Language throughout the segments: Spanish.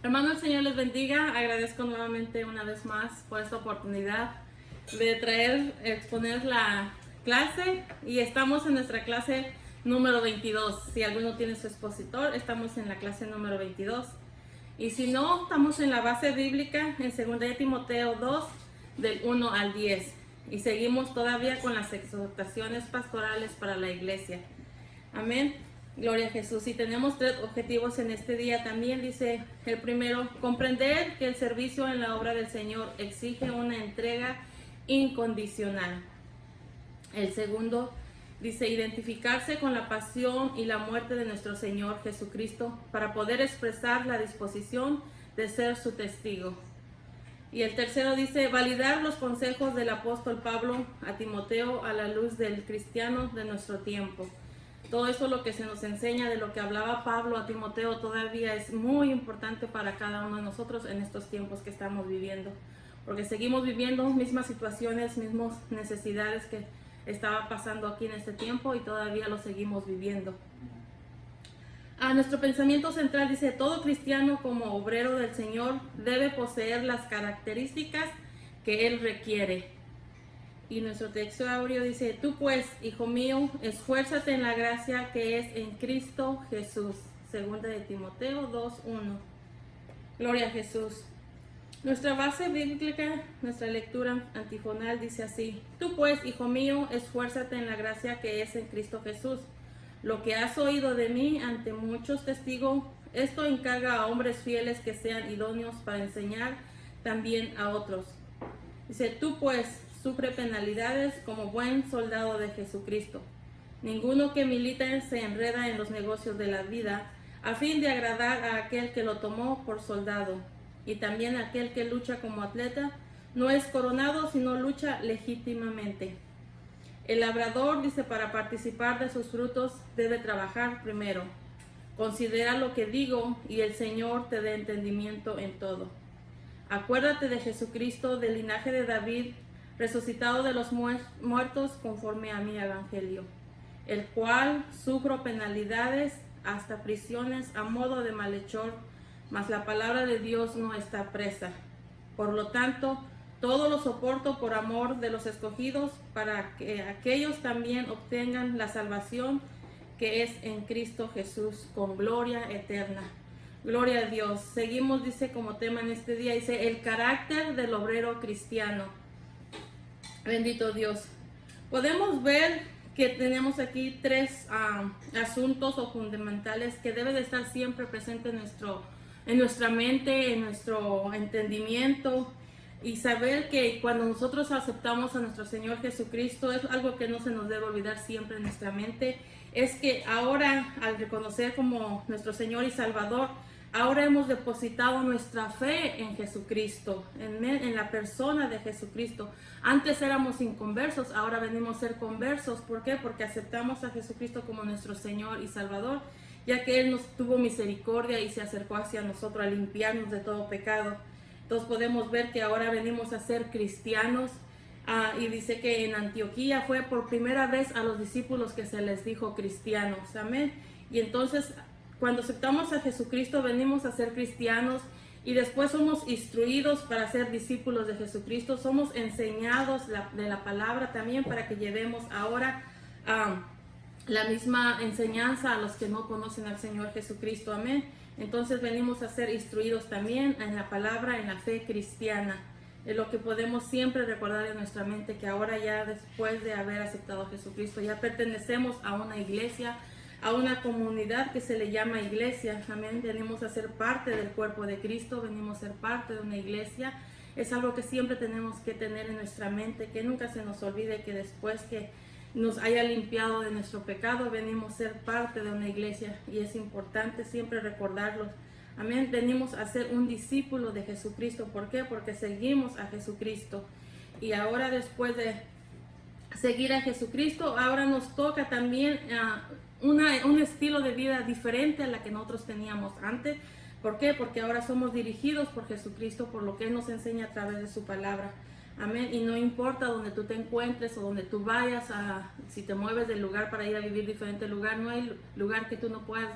Hermano, el Señor les bendiga. Agradezco nuevamente una vez más por esta oportunidad de exponer la clase. Y estamos en nuestra clase número 22. Si alguno tiene su expositor, estamos en la clase número 22. Y si no, estamos en la base bíblica en 2 de Timoteo 2, del 1 al 10. Y seguimos todavía con las exhortaciones pastorales para la iglesia. Amén. Gloria a Jesús. Y tenemos 3 objetivos en este día también. Dice el primero, comprender que el servicio en la obra del Señor exige una entrega incondicional. El segundo, dice identificarse con la pasión y la muerte de nuestro Señor Jesucristo para poder expresar la disposición de ser su testigo. Y el tercero dice validar los consejos del apóstol Pablo a Timoteo a la luz del cristiano de nuestro tiempo. Todo eso lo que se nos enseña de lo que hablaba Pablo a Timoteo todavía es muy importante para cada uno de nosotros en estos tiempos que estamos viviendo, porque seguimos viviendo mismas situaciones, mismas necesidades que estaba pasando aquí en este tiempo y todavía lo seguimos viviendo. Nuestro pensamiento central dice, todo cristiano como obrero del Señor debe poseer las características que Él requiere. Y nuestro texto áureo dice, tú pues, hijo mío, esfuérzate en la gracia que es en Cristo Jesús. 2 de Timoteo 2:1. Gloria a Jesús. Nuestra base bíblica, nuestra lectura antifonal dice así, tú pues, hijo mío, esfuérzate en la gracia que es en Cristo Jesús. Lo que has oído de mí ante muchos testigos, esto encarga a hombres fieles que sean idóneos para enseñar también a otros. Dice, tú pues, sufre penalidades como buen soldado de Jesucristo. Ninguno que milita se enreda en los negocios de la vida a fin de agradar a aquel que lo tomó por soldado. Y también aquel que lucha como atleta no es coronado, sino lucha legítimamente. El labrador, dice, para participar de sus frutos debe trabajar primero. Considera lo que digo y el Señor te dé entendimiento en todo. Acuérdate de Jesucristo, del linaje de David, resucitado de los muertos conforme a mi evangelio, el cual sufro penalidades hasta prisiones a modo de malhechor, mas la palabra de Dios no está presa. Por lo tanto, todo lo soporto por amor de los escogidos, para que aquellos también obtengan la salvación que es en Cristo Jesús, con gloria eterna. Gloria a Dios. Seguimos, dice, como tema en este día, dice, el carácter del obrero cristiano. Bendito Dios. Podemos ver que tenemos aquí 3 asuntos o fundamentales que deben de estar siempre presentes en nuestra mente, en nuestro entendimiento, y saber que cuando nosotros aceptamos a nuestro Señor Jesucristo, es algo que no se nos debe olvidar siempre en nuestra mente, es que ahora, al reconocer como nuestro Señor y Salvador, ahora hemos depositado nuestra fe en Jesucristo, en la persona de Jesucristo. Antes éramos inconversos, ahora venimos a ser conversos. ¿Por qué? Porque aceptamos a Jesucristo como nuestro Señor y Salvador, ya que Él nos tuvo misericordia y se acercó hacia nosotros a limpiarnos de todo pecado. Entonces podemos ver que ahora venimos a ser cristianos. Y dice que en Antioquía fue por primera vez a los discípulos que se les dijo cristianos. Amén. Y entonces, cuando aceptamos a Jesucristo, venimos a ser cristianos y después somos instruidos para ser discípulos de Jesucristo. Somos enseñados de la palabra también para que llevemos ahora la misma enseñanza a los que no conocen al Señor Jesucristo. Amén. Entonces venimos a ser instruidos también en la palabra, en la fe cristiana. Es lo que podemos siempre recordar en nuestra mente, que ahora ya después de haber aceptado a Jesucristo, ya pertenecemos a una iglesia, a una comunidad que se le llama iglesia. Amén. Venimos a ser parte del cuerpo de Cristo, venimos a ser parte de una iglesia. Es algo que siempre tenemos que tener en nuestra mente, que nunca se nos olvide que después que nos haya limpiado de nuestro pecado, venimos a ser parte de una iglesia, y es importante siempre recordarlo. Amén. Venimos a ser un discípulo de Jesucristo. ¿Por qué? Porque seguimos a Jesucristo. Y ahora, después de seguir a Jesucristo, ahora nos toca también un estilo de vida diferente a la que nosotros teníamos antes. ¿Por qué? Porque ahora somos dirigidos por Jesucristo, por lo que Él nos enseña a través de su palabra. Amén. Y no importa donde tú te encuentres o donde tú vayas, si te mueves del lugar para ir a vivir diferente lugar, no hay lugar que tú no puedas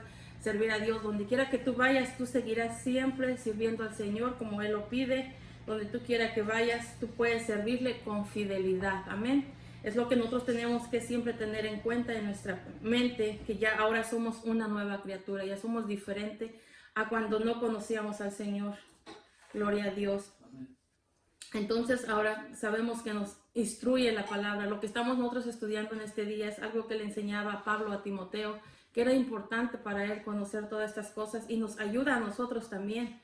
servir a Dios. Donde quiera que tú vayas, tú seguirás siempre sirviendo al Señor como Él lo pide. Donde tú quieras que vayas, tú puedes servirle con fidelidad. Amén. Es lo que nosotros tenemos que siempre tener en cuenta en nuestra mente, que ya ahora somos una nueva criatura, ya somos diferentes a cuando no conocíamos al Señor. Gloria a Dios. Entonces ahora sabemos que nos instruye la palabra. Lo que estamos nosotros estudiando en este día es algo que le enseñaba Pablo a Timoteo, que era importante para él conocer todas estas cosas y nos ayuda a nosotros también.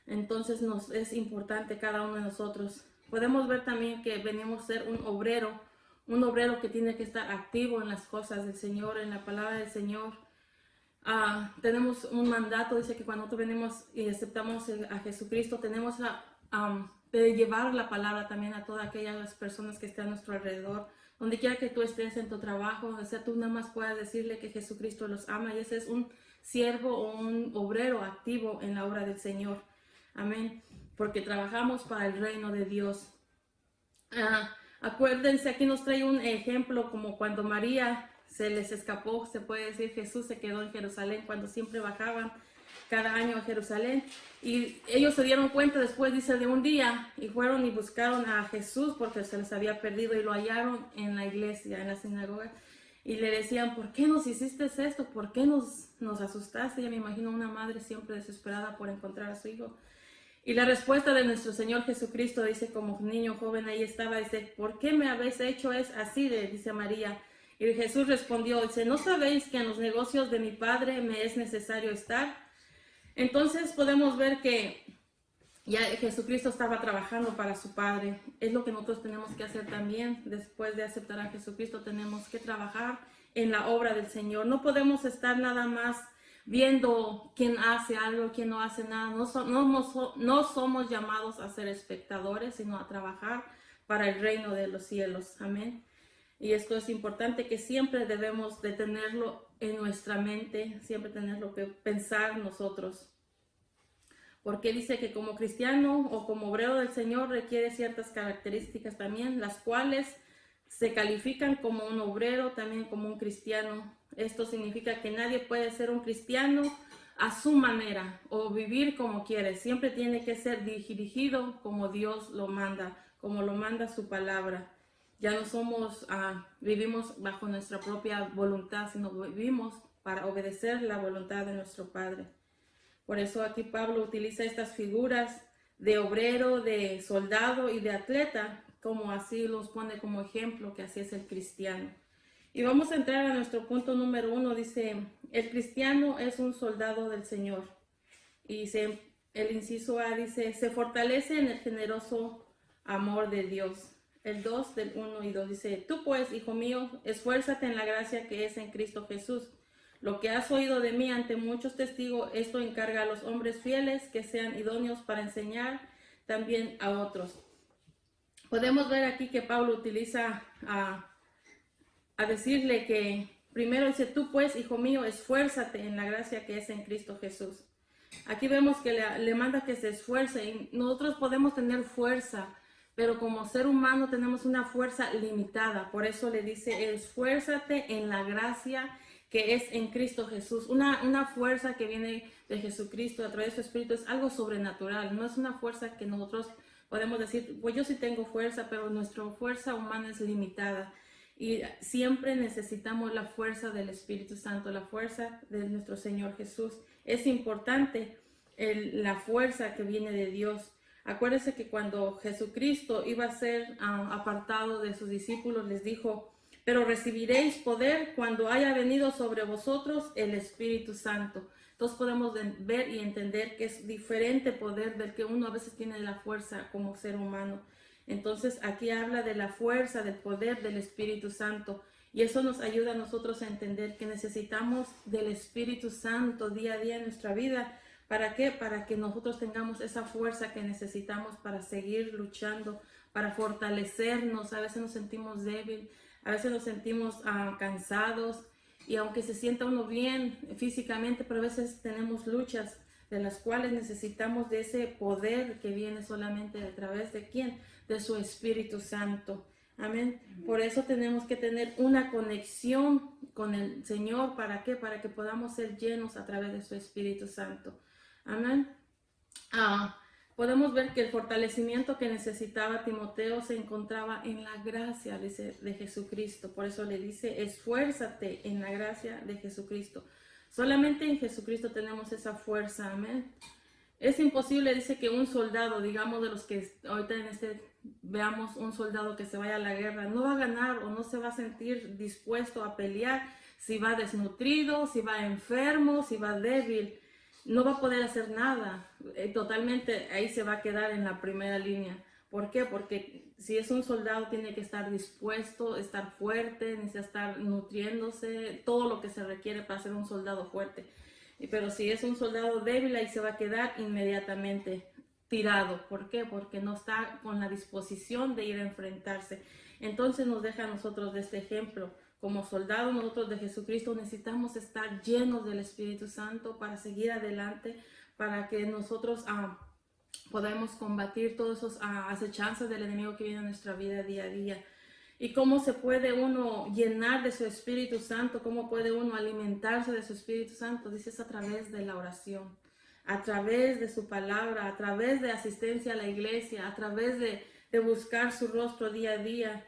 Entonces nos es importante cada uno de nosotros. Podemos ver también que venimos a ser un obrero que tiene que estar activo en las cosas del Señor, en la palabra del Señor. Tenemos un mandato, dice que cuando nosotros venimos y aceptamos a Jesucristo, tenemos de llevar la palabra también a todas aquellas personas que estén a nuestro alrededor. Donde quiera que tú estés en tu trabajo, o sea, tú nada más puedas decirle que Jesucristo los ama, y ese es un siervo o un obrero activo en la obra del Señor. Amén. Porque trabajamos para el reino de Dios. Acuérdense, aquí nos trae un ejemplo como cuando María se les escapó, se puede decir, Jesús se quedó en Jerusalén cuando siempre bajaban cada año a Jerusalén, y ellos se dieron cuenta después, dice, de un día, y fueron y buscaron a Jesús porque se les había perdido, y lo hallaron en la iglesia, en la sinagoga, y le decían, ¿por qué nos hiciste esto? ¿Por qué nos asustaste? Ya me imagino una madre siempre desesperada por encontrar a su hijo. Y la respuesta de nuestro Señor Jesucristo, dice, como niño joven ahí estaba, dice, ¿por qué me habéis hecho así? Dice María. Y Jesús respondió, dice, ¿no sabéis que en los negocios de mi Padre me es necesario estar? Entonces podemos ver que ya Jesucristo estaba trabajando para su Padre. Es lo que nosotros tenemos que hacer también. Después de aceptar a Jesucristo, tenemos que trabajar en la obra del Señor. No podemos estar nada más viendo quién hace algo, quién no hace nada. No somos llamados a ser espectadores, sino a trabajar para el reino de los cielos. Amén. Y esto es importante, que siempre debemos de tenerlo en nuestra mente, siempre tenerlo que pensar nosotros. Porque dice que como cristiano o como obrero del Señor requiere ciertas características también, las cuales se califican como un obrero, también como un cristiano. Esto significa que nadie puede ser un cristiano a su manera o vivir como quiere. Siempre tiene que ser dirigido como Dios lo manda, como lo manda su palabra. Ya no vivimos bajo nuestra propia voluntad, sino vivimos para obedecer la voluntad de nuestro Padre. Por eso aquí Pablo utiliza estas figuras de obrero, de soldado y de atleta, como así los pone como ejemplo, que así es el cristiano. Y vamos a entrar a nuestro punto número 1. Dice, el cristiano es un soldado del Señor. Y el inciso A dice, se fortalece en el generoso amor de Dios. El 2 del 1 y 2 dice, tú pues, hijo mío, esfuérzate en la gracia que es en Cristo Jesús. Lo que has oído de mí ante muchos testigos, esto encarga a los hombres fieles que sean idóneos para enseñar también a otros. Podemos ver aquí que Pablo utiliza a decirle que primero dice, tú pues, hijo mío, esfuérzate en la gracia que es en Cristo Jesús. Aquí vemos que le manda que se esfuerce, y nosotros podemos tener fuerza, pero como ser humano tenemos una fuerza limitada. Por eso le dice, esfuérzate en la gracia que es en Cristo Jesús. Una fuerza que viene de Jesucristo a través de su Espíritu es algo sobrenatural. No es una fuerza que nosotros podemos decir, pues yo sí tengo fuerza, pero nuestra fuerza humana es limitada. Y siempre necesitamos la fuerza del Espíritu Santo, la fuerza de nuestro Señor Jesús. Es importante la fuerza que viene de Dios. Acuérdense que cuando Jesucristo iba a ser apartado de sus discípulos, les dijo, pero recibiréis poder cuando haya venido sobre vosotros el Espíritu Santo. Entonces podemos ver y entender que es diferente poder del que uno a veces tiene la fuerza como ser humano. Entonces aquí habla de la fuerza, del poder del Espíritu Santo. Y eso nos ayuda a nosotros a entender que necesitamos del Espíritu Santo día a día en nuestra vida. ¿Para qué? Para que nosotros tengamos esa fuerza que necesitamos para seguir luchando, para fortalecernos. A veces nos sentimos débiles, a veces nos sentimos cansados, y aunque se sienta uno bien físicamente, pero a veces tenemos luchas de las cuales necesitamos de ese poder que viene solamente a través de ¿quién? De su Espíritu Santo. Amén. Por eso tenemos que tener una conexión con el Señor. ¿Para qué? Para que podamos ser llenos a través de su Espíritu Santo. Amén. Podemos ver que el fortalecimiento que necesitaba Timoteo se encontraba en la gracia, dice, de Jesucristo. Por eso le dice, esfuérzate en la gracia de Jesucristo. Solamente en Jesucristo tenemos esa fuerza. Amén. Es imposible, dice, que un soldado, digamos de los que ahorita veamos un soldado que se vaya a la guerra, no va a ganar o no se va a sentir dispuesto a pelear si va desnutrido, si va enfermo, si va débil. No va a poder hacer nada. Totalmente ahí se va a quedar en la primera línea. ¿Por qué? Porque si es un soldado tiene que estar dispuesto, estar fuerte, necesita estar nutriéndose, todo lo que se requiere para ser un soldado fuerte. Pero si es un soldado débil, ahí se va a quedar inmediatamente tirado. ¿Por qué? Porque no está con la disposición de ir a enfrentarse. Entonces nos deja a nosotros de este ejemplo. Como soldados nosotros de Jesucristo necesitamos estar llenos del Espíritu Santo para seguir adelante, para que nosotros podamos combatir todas esas acechanzas del enemigo que viene a nuestra vida día a día. ¿Y cómo se puede uno llenar de su Espíritu Santo? ¿Cómo puede uno alimentarse de su Espíritu Santo? Dices a través de la oración, a través de su palabra, a través de asistencia a la iglesia, a través de buscar su rostro día a día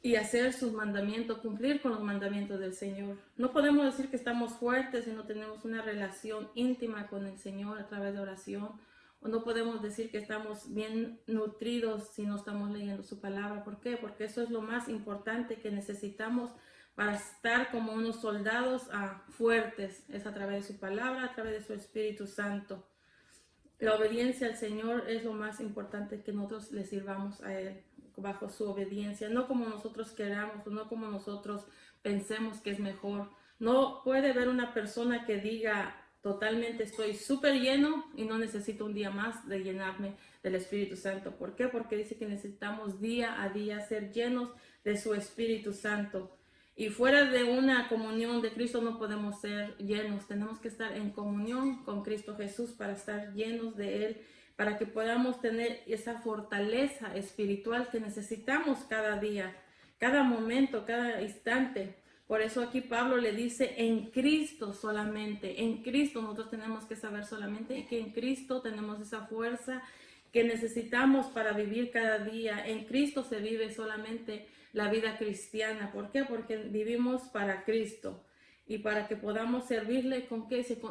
y hacer sus mandamientos, cumplir con los mandamientos del Señor. No podemos decir que estamos fuertes si no tenemos una relación íntima con el Señor a través de oración. O no podemos decir que estamos bien nutridos si no estamos leyendo su palabra. ¿Por qué? Porque eso es lo más importante que necesitamos para estar como unos soldados fuertes. Es a través de su palabra, a través de su Espíritu Santo. La obediencia al Señor es lo más importante, que nosotros le sirvamos a Él bajo su obediencia, no como nosotros queramos, no como nosotros pensemos que es mejor. No puede haber una persona que diga totalmente estoy súper lleno y no necesito un día más de llenarme del Espíritu Santo. ¿Por qué? Porque dice que necesitamos día a día ser llenos de su Espíritu Santo. Y fuera de una comunión de Cristo no podemos ser llenos. Tenemos que estar en comunión con Cristo Jesús para estar llenos de Él, para que podamos tener esa fortaleza espiritual que necesitamos cada día, cada momento, cada instante. Por eso aquí Pablo le dice, en Cristo solamente, en Cristo nosotros tenemos que saber solamente que en Cristo tenemos esa fuerza que necesitamos para vivir cada día. En Cristo se vive solamente la vida cristiana. ¿Por qué? Porque vivimos para Cristo y para que podamos servirle con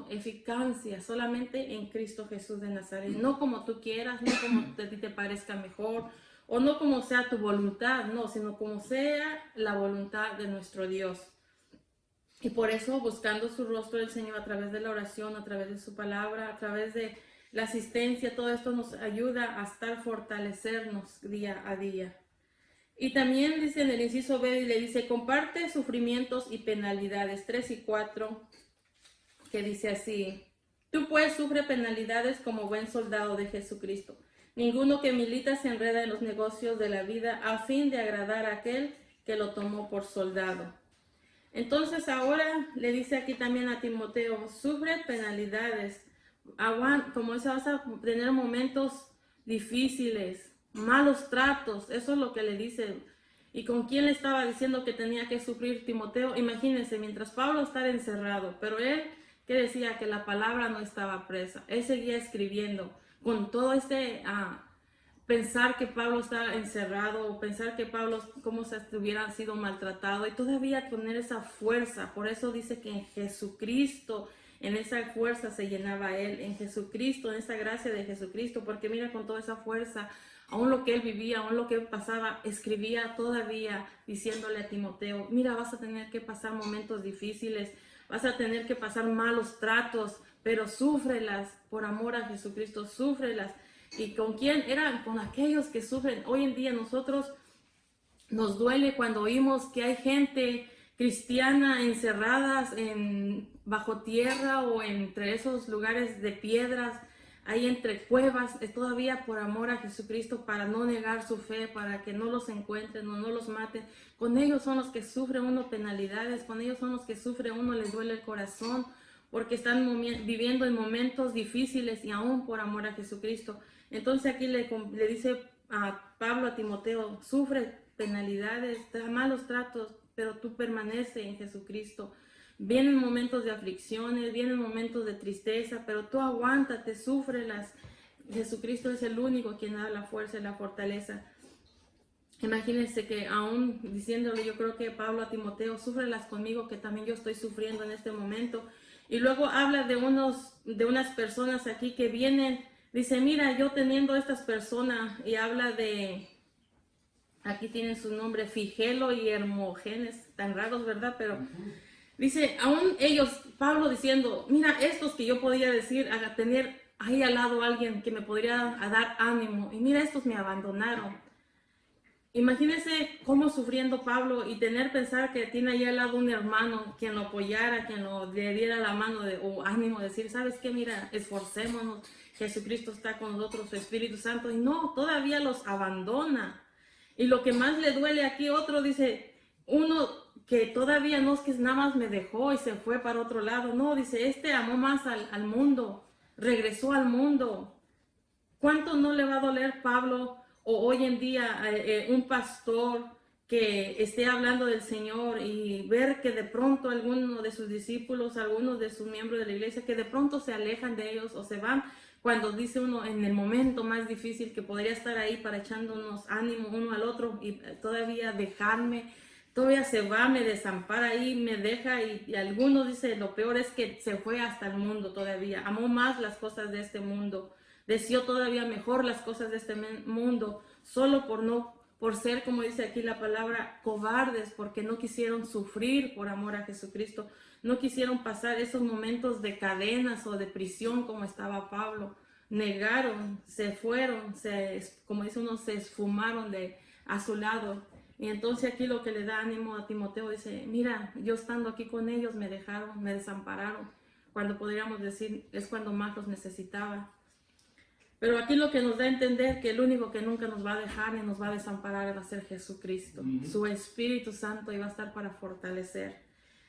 eficacia, solamente en Cristo Jesús de Nazaret. No como tú quieras, no como a ti te parezca mejor, o no como sea tu voluntad, no, sino como sea la voluntad de nuestro Dios. Y por eso, buscando su rostro del Señor a través de la oración, a través de su palabra, a través de la asistencia, todo esto nos ayuda a fortalecernos día a día. Y también dice en el inciso B, le dice, comparte sufrimientos y penalidades, 3 y 4, que dice así, tú pues sufre penalidades como buen soldado de Jesucristo. Ninguno que milita se enreda en los negocios de la vida a fin de agradar a aquel que lo tomó por soldado. Entonces ahora le dice aquí también a Timoteo, sufre penalidades, como esa vas a tener momentos difíciles, malos tratos, eso es lo que le dice. ¿Y con quién le estaba diciendo que tenía que sufrir Timoteo? Imagínense, mientras Pablo estaba encerrado, pero él que decía que la palabra no estaba presa, él seguía escribiendo con todo pensar que Pablo estaba encerrado, o pensar que Pablo como si hubiera sido maltratado, y todavía tener esa fuerza. Por eso dice que en Jesucristo, en esa fuerza se llenaba él, en Jesucristo, en esa gracia de Jesucristo, porque mira, con toda esa fuerza, aún lo que él vivía, aún lo que él pasaba, escribía todavía diciéndole a Timoteo, mira, vas a tener que pasar momentos difíciles, vas a tener que pasar malos tratos, pero súfrelas por amor a Jesucristo, súfrelas. ¿Y con quién? Eran con aquellos que sufren. Hoy en día nosotros nos duele cuando oímos que hay gente cristiana encerradas bajo tierra o entre esos lugares de piedras, ahí entre cuevas, todavía por amor a Jesucristo, para no negar su fe, para que no los encuentren o no los maten. Con ellos son los que sufren uno penalidades, con ellos son los que sufre uno, les duele el corazón, porque están viviendo en momentos difíciles y aún por amor a Jesucristo. Entonces aquí le dice a Pablo, a Timoteo, sufre penalidades, te da malos tratos, pero tú permaneces en Jesucristo. Vienen momentos de aflicciones, vienen momentos de tristeza, pero tú aguántate, súfrelas. Jesucristo es el único quien da la fuerza y la fortaleza. Imagínense que aún diciéndole, yo creo que Pablo a Timoteo, súfrelas conmigo, que también yo estoy sufriendo en este momento. Y luego habla de unas personas aquí que vienen, dice, mira, yo teniendo estas personas, y habla de, aquí tienen su nombre, Figelo y Hermógenes, tan raros, ¿verdad? Pero dice, aún ellos, Pablo diciendo, mira, estos que yo podía decir, a tener ahí al lado a alguien que me podría dar ánimo, y mira, estos me abandonaron. Imagínense cómo sufriendo Pablo y pensar que tiene ahí al lado un hermano quien lo apoyara, quien le diera la mano o ánimo, decir, ¿sabes qué? Mira, esforcémonos, Jesucristo está con nosotros, su Espíritu Santo, y no, todavía los abandona. Y lo que más le duele aquí, otro dice, uno que todavía no es que nada más me dejó y se fue para otro lado, no, dice, amó más al mundo, regresó al mundo. ¿Cuánto no le va a doler Pablo o hoy en día un pastor que esté hablando del Señor y ver que de pronto algunos de sus discípulos, algunos de sus miembros de la iglesia, que de pronto se alejan de ellos o se van cuando dice uno en el momento más difícil que podría estar ahí para echándonos ánimo uno al otro y todavía dejarme, todavía se va, me desampara ahí, me deja y algunos dice lo peor es que se fue hasta el mundo todavía, amó más las cosas de este mundo. Deseó todavía mejor las cosas de este mundo, solo por ser, como dice aquí la palabra, cobardes, porque no quisieron sufrir por amor a Jesucristo, no quisieron pasar esos momentos de cadenas o de prisión como estaba Pablo, negaron, se fueron, como dice uno, se esfumaron a su lado. Y entonces aquí lo que le da ánimo a Timoteo dice, mira, yo estando aquí con ellos me dejaron, me desampararon, cuando podríamos decir es cuando más los necesitaba. Pero aquí lo que nos da a entender que el único que nunca nos va a dejar ni nos va a desamparar va a ser Jesucristo. Su Espíritu Santo y va a estar para fortalecer.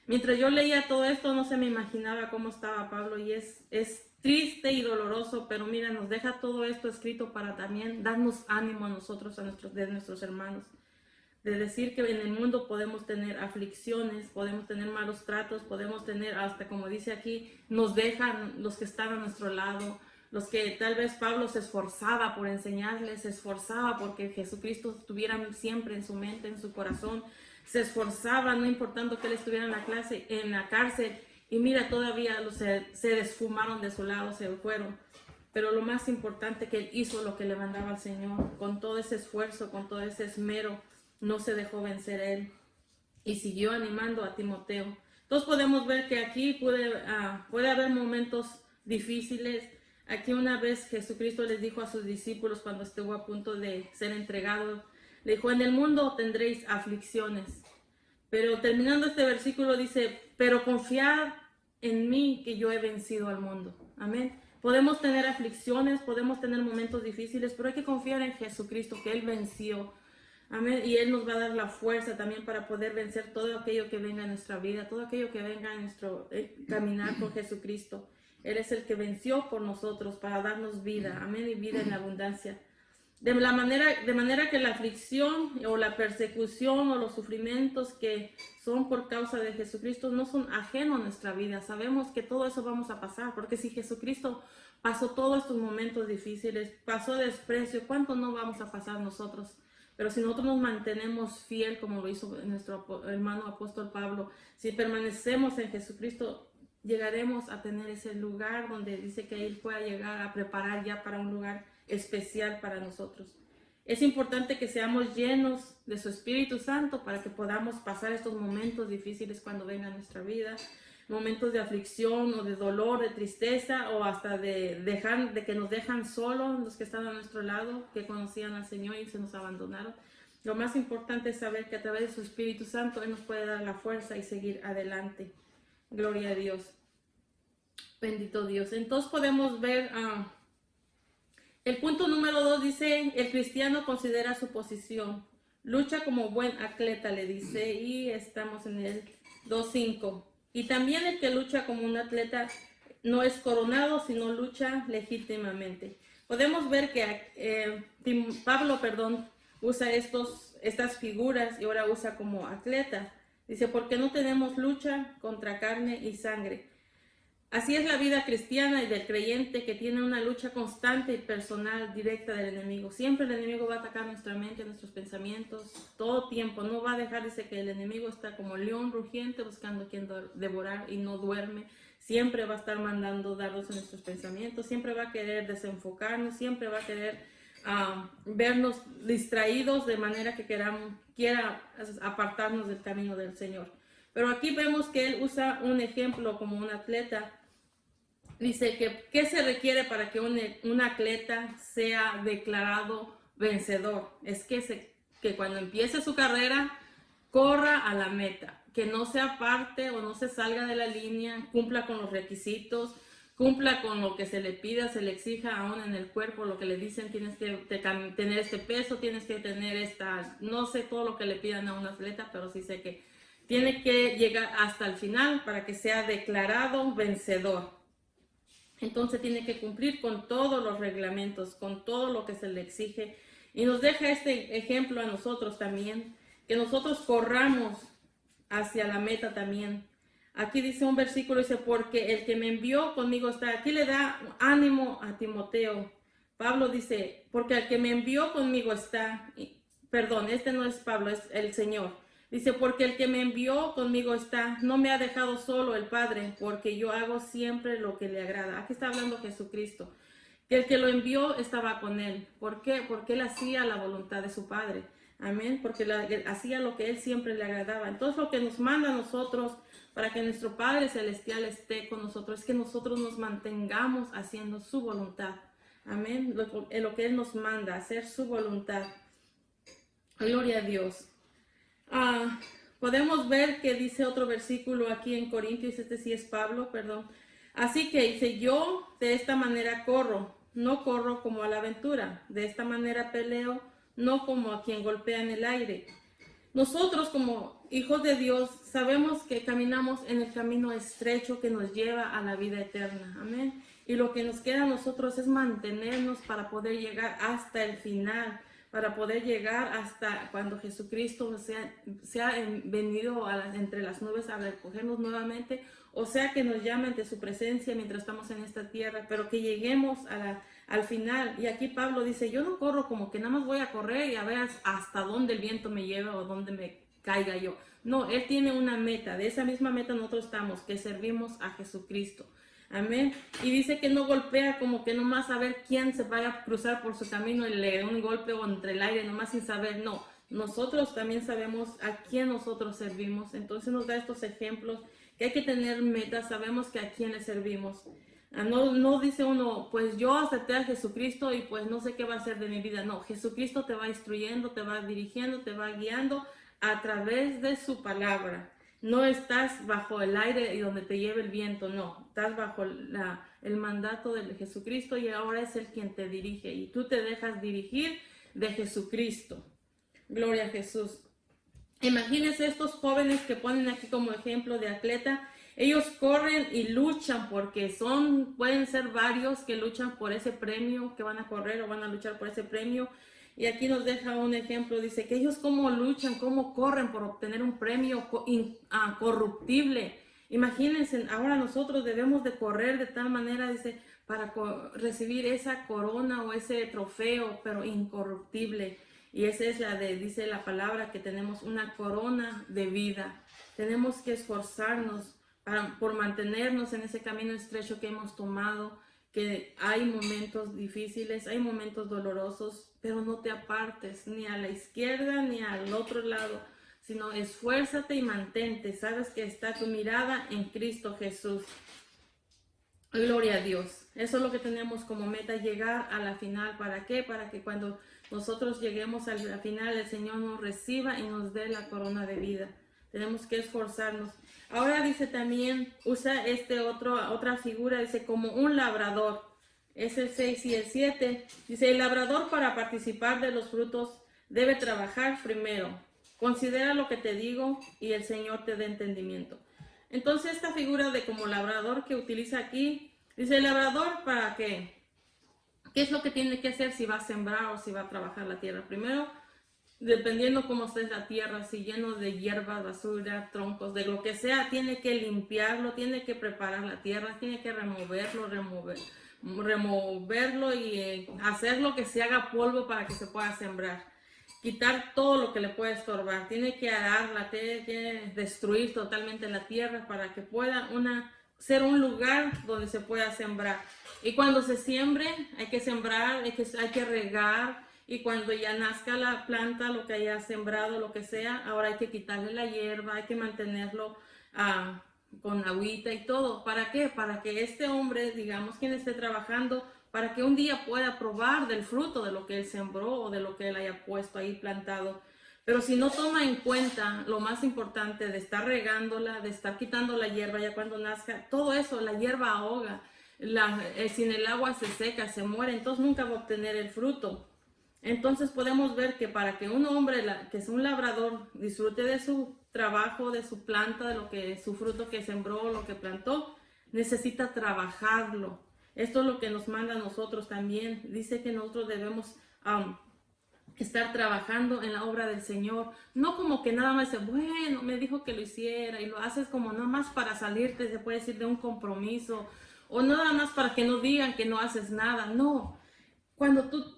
Mientras yo leía todo esto, no se me imaginaba cómo estaba Pablo y es triste y doloroso, pero mira, nos deja todo esto escrito para también darnos ánimo a nosotros, de nuestros hermanos. De decir que en el mundo podemos tener aflicciones, podemos tener malos tratos, podemos tener hasta, como dice aquí, nos dejan los que están a nuestro lado, los que tal vez Pablo se esforzaba por enseñarles, se esforzaba porque Jesucristo estuviera siempre en su mente, en su corazón, se esforzaba, no importando que él estuviera en la cárcel, y mira, todavía se desfumaron de su lado, se fueron. Pero lo más importante que él hizo lo que le mandaba al Señor, con todo ese esfuerzo, con todo ese esmero, no se dejó vencer él y siguió animando a Timoteo. Entonces podemos ver que aquí puede haber momentos difíciles. Aquí una vez Jesucristo les dijo a sus discípulos cuando estuvo a punto de ser entregado, le dijo, en el mundo tendréis aflicciones. Pero terminando este versículo dice, pero confiad en mí que yo he vencido al mundo. Amén. Podemos tener aflicciones, podemos tener momentos difíciles, pero hay que confiar en Jesucristo que Él venció. Amén. Y Él nos va a dar la fuerza también para poder vencer todo aquello que venga en nuestra vida, todo aquello que venga en nuestro caminar con Jesucristo. Él es el que venció por nosotros para darnos vida, amén, y vida en abundancia. De manera que la aflicción o la persecución o los sufrimientos que son por causa de Jesucristo no son ajenos a nuestra vida. Sabemos que todo eso vamos a pasar, porque si Jesucristo pasó todos estos momentos difíciles, pasó desprecio, ¿cuánto no vamos a pasar nosotros? Pero si nosotros nos mantenemos fiel, como lo hizo nuestro hermano apóstol Pablo, si permanecemos en Jesucristo, llegaremos a tener ese lugar donde dice que Él pueda llegar a preparar ya para un lugar especial para nosotros. Es importante que seamos llenos de su Espíritu Santo para que podamos pasar estos momentos difíciles cuando venga a nuestra vida, momentos de aflicción o de dolor, de tristeza o hasta de que nos dejan solos los que están a nuestro lado, que conocían al Señor y se nos abandonaron. Lo más importante es saber que a través de su Espíritu Santo Él nos puede dar la fuerza y seguir adelante. Gloria a Dios. Bendito Dios. Entonces podemos ver, el punto número 2 dice, el cristiano considera su posición. Lucha como buen atleta, le dice, y estamos en el 2.5. Y también el que lucha como un atleta no es coronado, sino lucha legítimamente. Podemos ver que Pablo usa estos estas figuras y ahora usa como atleta. Dice, porque no tenemos lucha contra carne y sangre. Así es la vida cristiana y del creyente, que tiene una lucha constante y personal directa del enemigo. Siempre el enemigo va a atacar nuestra mente, nuestros pensamientos, todo tiempo. No va a dejar, dice que el enemigo está como león rugiente buscando a quien devorar y no duerme. Siempre va a estar mandando dardos en nuestros pensamientos, siempre va a querer desenfocarnos, siempre va a querer vernos distraídos de manera que quiera apartarnos del camino del Señor. Pero aquí vemos que él usa un ejemplo como un atleta. Dice que ¿qué se requiere para que un atleta sea declarado vencedor? Es que cuando empiece su carrera corra a la meta, que no se aparte o no se salga de la línea, cumpla con los requisitos, cumpla con lo que se le pida, se le exija aún en el cuerpo, lo que le dicen, tienes que tener este peso, tienes que tener esta, no sé todo lo que le pidan a un atleta, pero sí sé que tiene que llegar hasta el final para que sea declarado vencedor. Entonces tiene que cumplir con todos los reglamentos, con todo lo que se le exige. Y nos deja este ejemplo a nosotros también, que nosotros corramos hacia la meta también. Aquí dice un versículo, dice, porque el que me envió conmigo está. Aquí le da ánimo a Timoteo. Pablo dice, porque el que me envió conmigo está. Perdón, este no es Pablo, es el Señor. Dice, porque el que me envió conmigo está, no me ha dejado solo el Padre, porque yo hago siempre lo que le agrada. Aquí está hablando Jesucristo, que el que lo envió estaba con él. ¿Por qué? Porque él hacía la voluntad de su Padre. Amén, porque hacía lo que él siempre le agradaba. Entonces lo que nos manda a nosotros para que nuestro Padre Celestial esté con nosotros es que nosotros nos mantengamos haciendo su voluntad. Amén, lo que él nos manda, hacer su voluntad. Gloria a Dios. Podemos ver que dice otro versículo aquí en Corintios, este sí es Pablo, perdón. Así que dice, yo de esta manera corro, no corro como a la aventura, de esta manera peleo, no como a quien golpea en el aire. Nosotros como hijos de Dios sabemos que caminamos en el camino estrecho que nos lleva a la vida eterna, amén. Y lo que nos queda a nosotros es mantenernos para poder llegar hasta el final, para poder llegar hasta cuando Jesucristo sea venido entre las nubes a recogernos nuevamente, o sea que nos llame ante su presencia mientras estamos en esta tierra, pero que lleguemos al final. Y aquí Pablo dice, yo no corro como que nada más voy a correr y a ver hasta dónde el viento me lleva o dónde me caiga yo. No, él tiene una meta, de esa misma meta nosotros estamos, que servimos a Jesucristo. Amén. Y dice que no golpea como que nomás a ver quién se vaya a cruzar por su camino y le dé un golpe o entre el aire nomás sin saber. No, nosotros también sabemos a quién nosotros servimos. Entonces nos da estos ejemplos que hay que tener metas, sabemos que a quién le servimos. No dice uno, pues yo acepté a Jesucristo y pues no sé qué va a hacer de mi vida. No, Jesucristo te va instruyendo, te va dirigiendo, te va guiando a través de su palabra. No estás bajo el aire y donde te lleve el viento, no. Estás bajo el mandato de Jesucristo y ahora es Él quien te dirige y tú te dejas dirigir de Jesucristo. Gloria a Jesús. Imagínense estos jóvenes que ponen aquí como ejemplo de atleta. Ellos corren y luchan porque pueden ser varios que luchan por ese premio, que van a correr o van a luchar por ese premio. Y aquí nos deja un ejemplo, dice que ellos cómo luchan, cómo corren por obtener un premio incorruptible. Imagínense, ahora nosotros debemos de correr de tal manera, dice, para recibir esa corona o ese trofeo, pero incorruptible. Y esa es dice la palabra, que tenemos una corona de vida. Tenemos que esforzarnos por mantenernos en ese camino estrecho que hemos tomado, que hay momentos difíciles, hay momentos dolorosos, pero no te apartes ni a la izquierda ni al otro lado, sino esfuérzate y mantente. Sabes que está tu mirada en Cristo Jesús. Gloria a Dios. Eso es lo que tenemos como meta, llegar a la final. ¿Para qué? Para que cuando nosotros lleguemos a la final, el Señor nos reciba y nos dé la corona de vida. Tenemos que esforzarnos. Ahora dice también, usa otra figura, dice como un labrador. Es el 6 y el 7. Dice, el labrador para participar de los frutos debe trabajar primero. Considera lo que te digo y el Señor te dé entendimiento. Entonces esta figura de como labrador que utiliza aquí, dice, el labrador para qué. ¿Qué es lo que tiene que hacer si va a sembrar o si va a trabajar la tierra? Primero, dependiendo cómo esté la tierra, si lleno de hierba, basura, troncos, de lo que sea, tiene que limpiarlo, tiene que preparar la tierra, tiene que removerlo y hacerlo que se haga polvo para que se pueda sembrar. Quitar todo lo que le puede estorbar, tiene que ararla, tiene que destruir totalmente la tierra para que pueda ser un lugar donde se pueda sembrar. Y cuando se siembre, hay que sembrar, hay que regar, y cuando ya nazca la planta, lo que haya sembrado, lo que sea, ahora hay que quitarle la hierba, hay que mantenerlo con agüita y todo. ¿Para qué? Para que este hombre, digamos, quien esté trabajando, para que un día pueda probar del fruto de lo que él sembró o de lo que él haya puesto ahí plantado. Pero si no toma en cuenta lo más importante de estar regándola, de estar quitando la hierba ya cuando nazca, todo eso, la hierba ahoga, sin el agua se seca, se muere, entonces nunca va a obtener el fruto. Entonces podemos ver que para que un hombre que es un labrador disfrute de su trabajo, de su planta, su fruto que sembró, lo que plantó, necesita trabajarlo. Esto es lo que nos manda a nosotros también. Dice que nosotros debemos estar trabajando en la obra del Señor. No como que nada más dice, bueno, me dijo que lo hiciera, y lo haces como nada más para salirte, se puede decir, de un compromiso, o nada más para que no digan que no haces nada. No. Cuando tú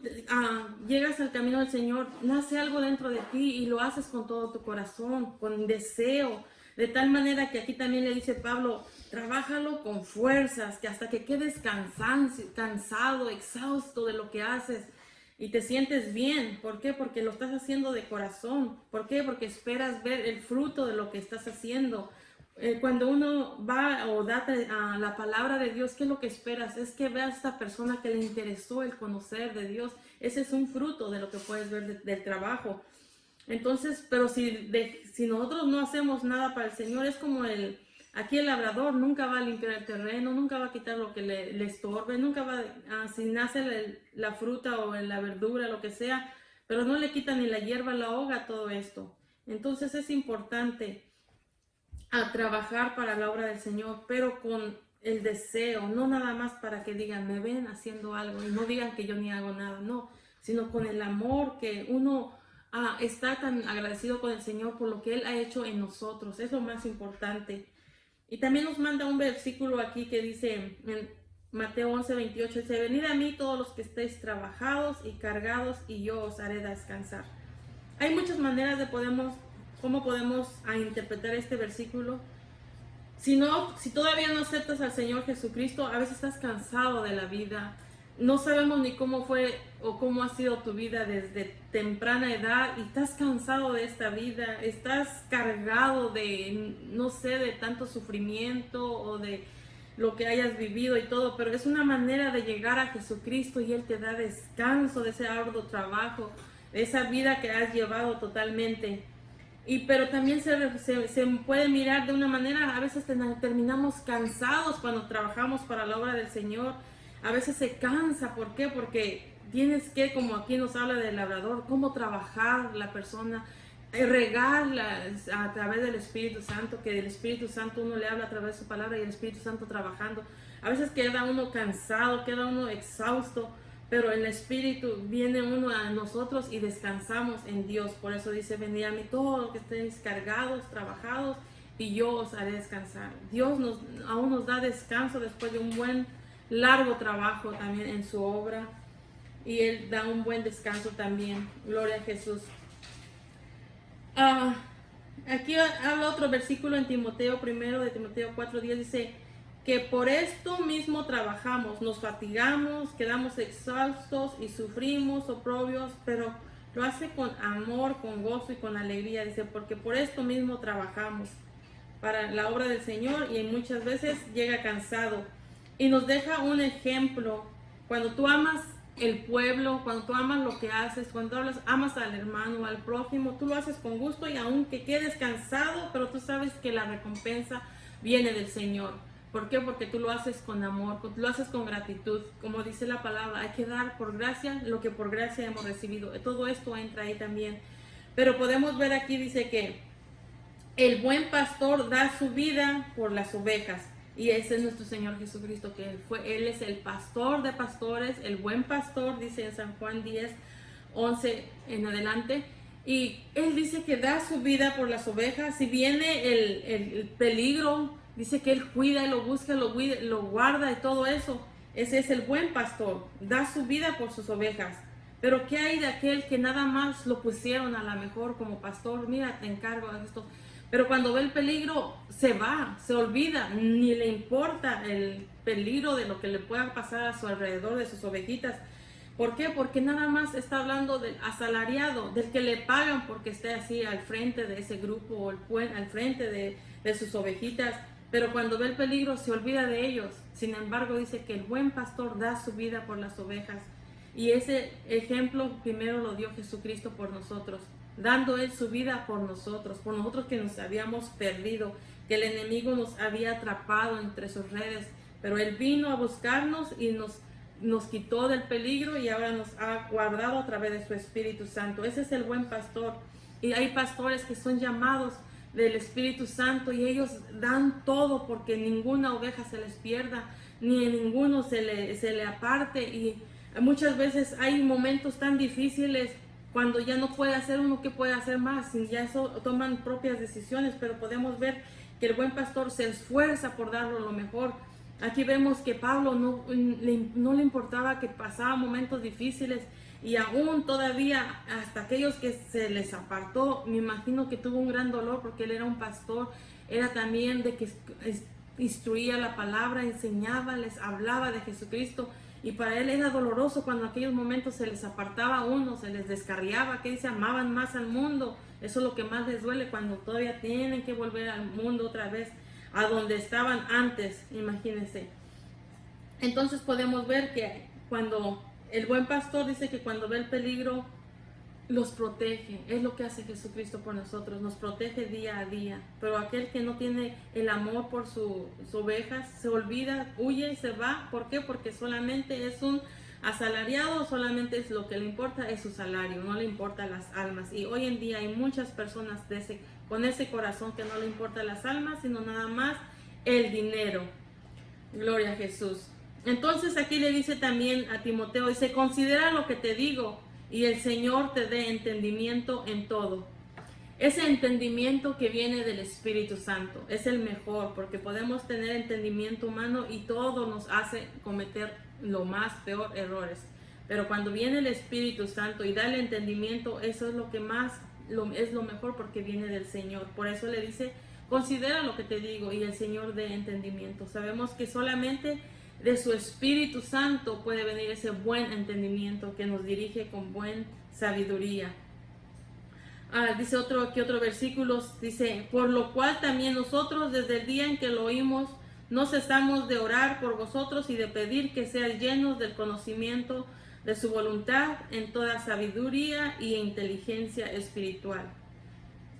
llegas al camino del Señor, nace algo dentro de ti y lo haces con todo tu corazón, con deseo, de tal manera que aquí también le dice Pablo, trabájalo con fuerzas, que hasta que quedes cansado, exhausto de lo que haces y te sientes bien. ¿Por qué? Porque lo estás haciendo de corazón. ¿Por qué? Porque esperas ver el fruto de lo que estás haciendo. Cuando uno va o da la palabra de Dios, ¿qué es lo que esperas? Es que veas a esta persona que le interesó el conocer de Dios. Ese es un fruto de lo que puedes ver del trabajo. Entonces, pero si nosotros no hacemos nada para el Señor, es como aquí el labrador nunca va a limpiar el terreno, nunca va a quitar lo que le estorbe, nunca va si nace la fruta o la verdura, lo que sea, pero no le quita ni la hierba, la ahoga todo esto. Entonces es importante trabajar para la obra del Señor, pero con el deseo, no nada más para que digan, me ven haciendo algo y no digan que yo ni hago nada, no, sino con el amor que uno está tan agradecido con el Señor por lo que Él ha hecho en nosotros, es lo más importante. Y también nos manda un versículo aquí que dice en Mateo 11:28, dice, venid a mí todos los que estéis trabajados y cargados y yo os haré descansar. Hay muchas maneras de cómo podemos interpretar este versículo. Si todavía no aceptas al Señor Jesucristo, a veces estás cansado de la vida. No sabemos ni cómo fue o cómo ha sido tu vida desde temprana edad y estás cansado de esta vida, estás cargado de, no sé, de tanto sufrimiento o de lo que hayas vivido y todo, pero es una manera de llegar a Jesucristo y Él te da descanso de ese arduo trabajo, de esa vida que has llevado totalmente. Pero también se puede mirar de una manera, a veces terminamos cansados cuando trabajamos para la obra del Señor. A veces se cansa, ¿por qué? Porque tienes que, como aquí nos habla del labrador, cómo trabajar la persona, regarla a través del Espíritu Santo, que el Espíritu Santo uno le habla a través de su palabra y el Espíritu Santo trabajando. A veces queda uno cansado, queda uno exhausto, pero el Espíritu viene uno a nosotros y descansamos en Dios. Por eso dice, venid a mí todos los que estéis cargados, trabajados, y yo os haré descansar. Dios aún nos da descanso después de un buen largo trabajo también en su obra, y Él da un buen descanso también. Gloria a Jesús. Aquí habla otro versículo en Timoteo, primero de Timoteo 4:10, dice que por esto mismo trabajamos, nos fatigamos, quedamos exhaustos y sufrimos oprobios, pero lo hace con amor, con gozo y con alegría. Dice, porque por esto mismo trabajamos para la obra del Señor, y muchas veces llega cansado. Y nos deja un ejemplo. Cuando tú amas el pueblo, cuando tú amas lo que haces, cuando amas al hermano, al prójimo, tú lo haces con gusto, y aunque quedes cansado, pero tú sabes que la recompensa viene del Señor. ¿Por qué? Porque tú lo haces con amor, lo haces con gratitud. Como dice la palabra, hay que dar por gracia lo que por gracia hemos recibido. Todo esto entra ahí también. Pero podemos ver aquí, dice que el buen pastor da su vida por las ovejas. Y ese es nuestro Señor Jesucristo, que Él es el pastor de pastores, el buen pastor, dice en San Juan 10:11 en adelante. Y él dice que da su vida por las ovejas. Si viene el peligro, dice que él cuida y lo busca, lo guarda y todo eso. Ese es el buen pastor, da su vida por sus ovejas. Pero ¿qué hay de aquel que nada más lo pusieron a lo mejor como pastor? Mira, te encargo de esto. Pero cuando ve el peligro, se va, se olvida, ni le importa el peligro de lo que le pueda pasar a su alrededor, de sus ovejitas. ¿Por qué? Porque nada más está hablando del asalariado, del que le pagan porque esté así al frente de ese grupo o al frente de sus ovejitas. Pero cuando ve el peligro se olvida de ellos. Sin embargo, dice que el buen pastor da su vida por las ovejas. Y ese ejemplo primero lo dio Jesucristo por nosotros, dando Él su vida por nosotros que nos habíamos perdido, que el enemigo nos había atrapado entre sus redes. Pero Él vino a buscarnos y nos quitó del peligro y ahora nos ha guardado a través de su Espíritu Santo. Ese es el buen pastor. Y hay pastores que son llamados del Espíritu Santo y ellos dan todo porque ninguna oveja se les pierda, ni en ninguno se le aparte. Y muchas veces hay momentos tan difíciles cuando ya no puede hacer uno, que puede hacer más, y ya eso toman propias decisiones, pero podemos ver que el buen pastor se esfuerza por darlo lo mejor. Aquí vemos que Pablo no le importaba que pasaba momentos difíciles y aún todavía hasta aquellos que se les apartó, me imagino que tuvo un gran dolor porque él era un pastor, era también de que instruía la palabra, enseñaba, les hablaba de Jesucristo y para él era doloroso cuando en aquellos momentos se les apartaba a uno, se les descarriaba, que dice, amaban más al mundo. Eso es lo que más les duele cuando todavía tienen que volver al mundo otra vez, a donde estaban antes, imagínense. Entonces podemos ver que cuando el buen pastor dice que cuando ve el peligro, los protege. Es lo que hace Jesucristo por nosotros, nos protege día a día. Pero aquel que no tiene el amor por sus ovejas, se olvida, huye, se va. ¿Por qué? Porque solamente es un asalariado, solamente es lo que le importa es su salario, no le importan las almas. Y hoy en día hay muchas personas con ese corazón que no le importan las almas, sino nada más el dinero. Gloria a Jesús. Entonces aquí le dice también a Timoteo, dice, considera lo que te digo y el Señor te dé entendimiento en todo. Ese entendimiento que viene del Espíritu Santo es el mejor, porque podemos tener entendimiento humano y todo nos hace cometer lo más peor errores. Pero cuando viene el Espíritu Santo y da el entendimiento, eso es lo que más es lo mejor porque viene del Señor. Por eso le dice, considera lo que te digo y el Señor dé entendimiento. Sabemos que solamente de su Espíritu Santo puede venir ese buen entendimiento que nos dirige con buena sabiduría. Dice otro versículo, dice, por lo cual también nosotros desde el día en que lo oímos, no cesamos de orar por vosotros y de pedir que seáis llenos del conocimiento de su voluntad en toda sabiduría y inteligencia espiritual.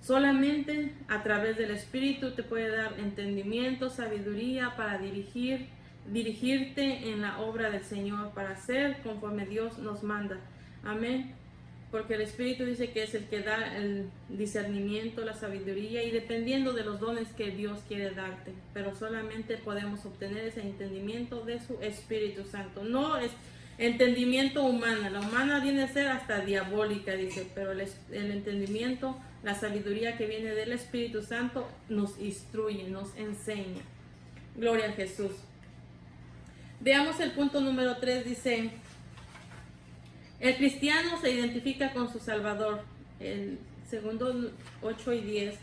Solamente a través del Espíritu te puede dar entendimiento, sabiduría para dirigirte en la obra del Señor, para hacer conforme Dios nos manda. Amén. Porque el Espíritu dice que es el que da el discernimiento, la sabiduría y dependiendo de los dones que Dios quiere darte. Pero solamente podemos obtener ese entendimiento de su Espíritu Santo. No es entendimiento humana. La humana viene a ser hasta diabólica, dice. Pero el entendimiento, la sabiduría que viene del Espíritu Santo nos instruye, nos enseña. Gloria a Jesús. Veamos el punto número 3, dice, el cristiano se identifica con su Salvador. El segundo 8 y 10.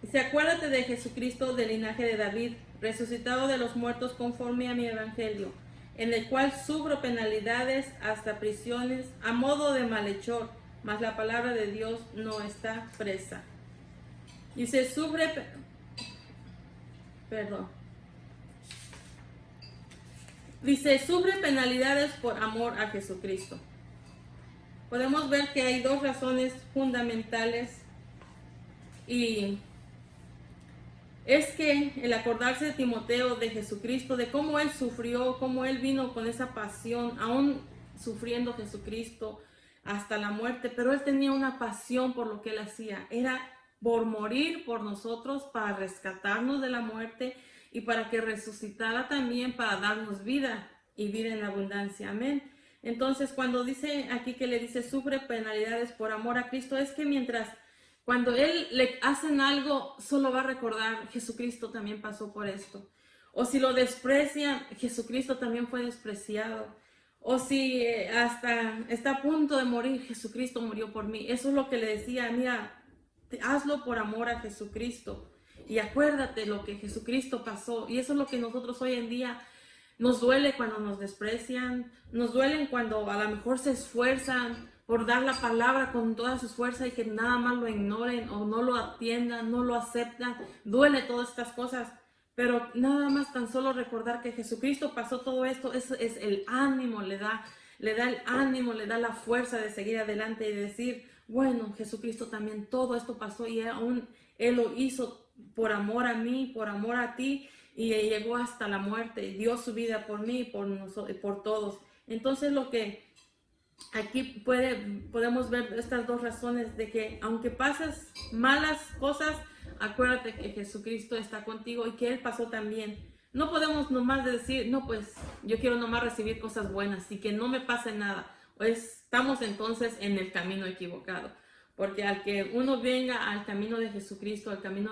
Dice, acuérdate de Jesucristo del linaje de David, resucitado de los muertos conforme a mi evangelio, en el cual sufro penalidades hasta prisiones a modo de malhechor, mas la palabra de Dios no está presa. Dice, sufre penalidades por amor a Jesucristo. Podemos ver que hay dos razones fundamentales y es que el acordarse de Timoteo de Jesucristo, de cómo él sufrió, cómo él vino con esa pasión, aún sufriendo Jesucristo hasta la muerte, pero él tenía una pasión por lo que él hacía, era por morir por nosotros, para rescatarnos de la muerte y para que resucitara también para darnos vida y vida en abundancia. Amén. Entonces, cuando dice aquí que le dice sufre penalidades por amor a Cristo, es que cuando él le hacen algo, solo va a recordar, Jesucristo también pasó por esto. O si lo desprecian, Jesucristo también fue despreciado. O si hasta está a punto de morir, Jesucristo murió por mí. Eso es lo que le decía, mira, hazlo por amor a Jesucristo. Y acuérdate lo que Jesucristo pasó. Y eso es lo que nosotros hoy en día nos duele cuando nos desprecian, nos duelen cuando a lo mejor se esfuerzan por dar la palabra con toda su fuerza y que nada más lo ignoren o no lo atiendan, no lo aceptan. Duele todas estas cosas, pero nada más tan solo recordar que Jesucristo pasó todo esto, eso es el ánimo, le da el ánimo, le da la fuerza de seguir adelante y de decir, bueno, Jesucristo también todo esto pasó y aún Él lo hizo por amor a mí, por amor a ti, y llegó hasta la muerte, dio su vida por mí y por nosotros, por todos. Entonces lo que aquí podemos ver estas dos razones de que aunque pases malas cosas, acuérdate que Jesucristo está contigo y que Él pasó también. No podemos nomás decir, no, pues yo quiero nomás recibir cosas buenas y que no me pase nada. Pues estamos entonces en el camino equivocado. Porque al que uno venga al camino de Jesucristo, al camino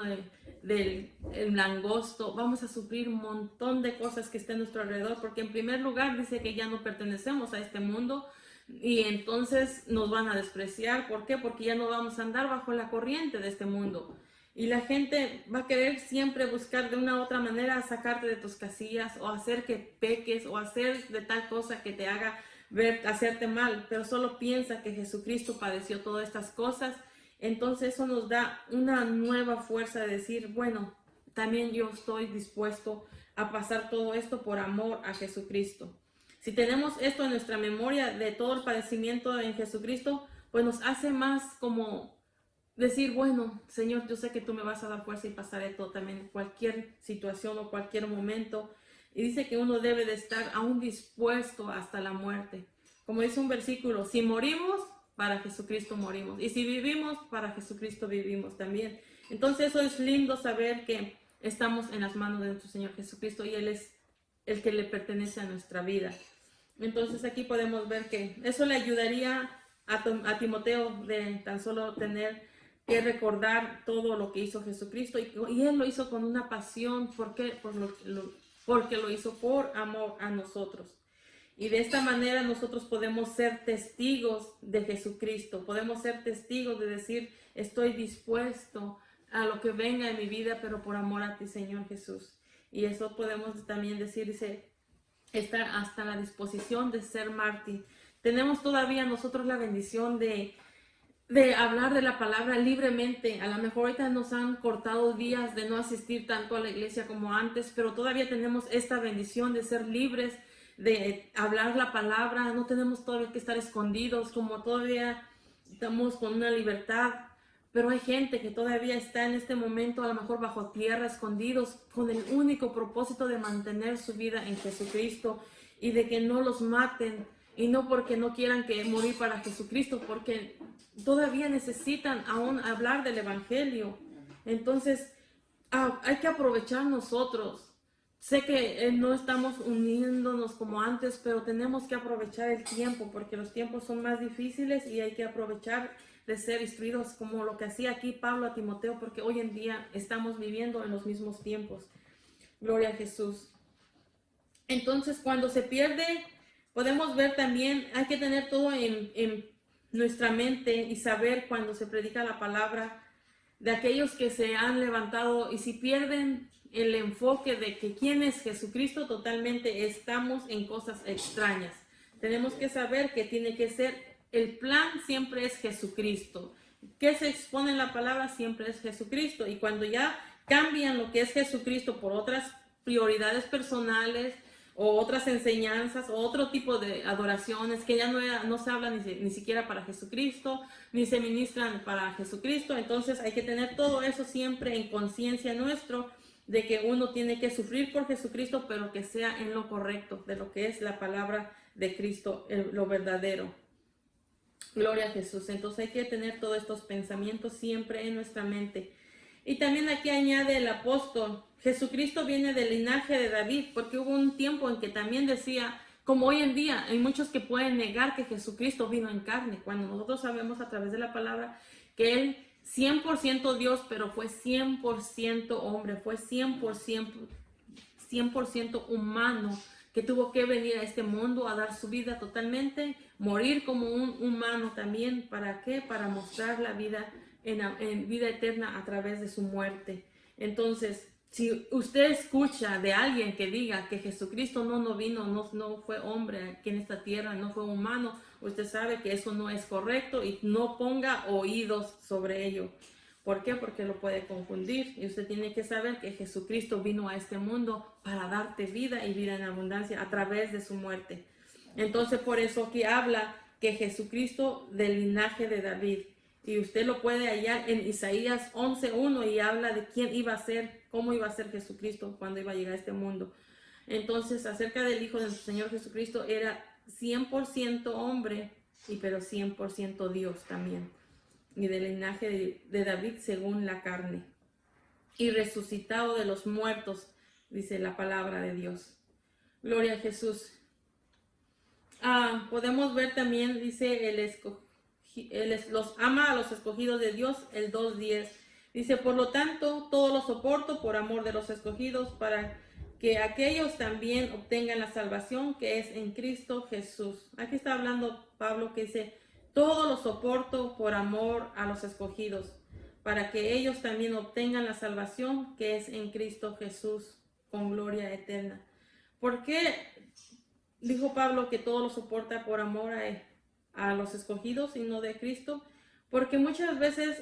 del angosto, vamos a sufrir un montón de cosas que estén a nuestro alrededor. Porque en primer lugar dice que ya no pertenecemos a este mundo y entonces nos van a despreciar. ¿Por qué? Porque ya no vamos a andar bajo la corriente de este mundo. Y la gente va a querer siempre buscar de una u otra manera sacarte de tus casillas o hacer que peques o hacer de tal cosa que te haga hacerte mal, pero solo piensa que Jesucristo padeció todas estas cosas. Entonces eso nos da una nueva fuerza de decir, bueno, también yo estoy dispuesto a pasar todo esto por amor a Jesucristo. Si tenemos esto en nuestra memoria de todo el padecimiento en Jesucristo, pues nos hace más como decir, bueno, Señor, yo sé que tú me vas a dar fuerza y pasaré todo también, cualquier situación o cualquier momento. Y dice que uno debe de estar aún dispuesto hasta la muerte. Como dice un versículo, si morimos, para Jesucristo morimos. Y si vivimos, para Jesucristo vivimos también. Entonces eso es lindo saber que estamos en las manos de nuestro Señor Jesucristo y Él es el que le pertenece a nuestra vida. Entonces aquí podemos ver que eso le ayudaría a Timoteo de tan solo tener que recordar todo lo que hizo Jesucristo. Y Él lo hizo con una pasión. ¿Por qué? Porque lo hizo por amor a nosotros. Y de esta manera nosotros podemos ser testigos de Jesucristo, podemos ser testigos de decir, estoy dispuesto a lo que venga en mi vida, pero por amor a ti, Señor Jesús. Y eso podemos también decir, dice, estar hasta la disposición de ser mártir. Tenemos todavía nosotros la bendición de hablar de la palabra libremente. A lo mejor ahorita nos han cortado días de no asistir tanto a la iglesia como antes, pero todavía tenemos esta bendición de ser libres, de hablar la palabra. No tenemos todavía que estar escondidos, como todavía estamos con una libertad. Pero hay gente que todavía está en este momento a lo mejor bajo tierra, escondidos, con el único propósito de mantener su vida en Jesucristo y de que no los maten. Y no porque no quieran que morir para Jesucristo, porque todavía necesitan aún hablar del Evangelio. Entonces, hay que aprovechar nosotros. Sé que no estamos uniéndonos como antes, pero tenemos que aprovechar el tiempo, porque los tiempos son más difíciles y hay que aprovechar de ser instruidos como lo que hacía aquí Pablo a Timoteo, porque hoy en día estamos viviendo en los mismos tiempos. Gloria a Jesús. Entonces, cuando se pierde, podemos ver también, hay que tener todo en nuestra mente y saber cuando se predica la palabra de aquellos que se han levantado, y si pierden el enfoque de que quién es Jesucristo, totalmente estamos en cosas extrañas. Tenemos que saber que tiene que ser, el plan siempre es Jesucristo. ¿Qué se expone en la palabra? Siempre es Jesucristo. Y cuando ya cambian lo que es Jesucristo por otras prioridades personales o otras enseñanzas o otro tipo de adoraciones que ya no se habla ni siquiera para Jesucristo, ni se ministran para Jesucristo, entonces hay que tener todo eso siempre en conciencia nuestro, de que uno tiene que sufrir por Jesucristo, pero que sea en lo correcto, de lo que es la palabra de Cristo, lo verdadero. Gloria a Jesús. Entonces hay que tener todos estos pensamientos siempre en nuestra mente. Y también aquí añade el apóstol, Jesucristo viene del linaje de David, porque hubo un tiempo en que también decía Como hoy en día hay muchos que pueden negar que Jesucristo vino en carne, cuando nosotros sabemos a través de la palabra que Él 100% Dios, pero fue 100% hombre, fue 100% humano, que tuvo que venir a este mundo a dar su vida totalmente, morir como un humano también. ¿Para qué? Para mostrar la vida en vida eterna a través de su muerte. Entonces, si usted escucha de alguien que diga que Jesucristo no vino, no fue hombre aquí en esta tierra, no fue humano, usted sabe que eso no es correcto y no ponga oídos sobre ello. ¿Por qué? Porque lo puede confundir, y usted tiene que saber que Jesucristo vino a este mundo para darte vida y vida en abundancia a través de su muerte. Entonces, por eso aquí habla que Jesucristo del linaje de David, y usted lo puede hallar en Isaías 11:1, y habla de quién iba a ser, cómo iba a ser Jesucristo cuando iba a llegar a este mundo. Entonces, acerca del Hijo de nuestro Señor Jesucristo, era 100% hombre, pero 100% Dios también, y del linaje de David según la carne, y resucitado de los muertos, dice la palabra de Dios. Gloria a Jesús. Podemos ver también, dice, los ama a los escogidos de Dios, el 2:10. Dice, por lo tanto, todo lo soporto por amor de los escogidos, para que aquellos también obtengan la salvación que es en Cristo Jesús. Aquí está hablando Pablo, que dice, todo lo soporto por amor a los escogidos, para que ellos también obtengan la salvación que es en Cristo Jesús, con gloria eterna. ¿Por qué dijo Pablo que todo lo soporta por amor a los escogidos y no de Cristo? Porque muchas veces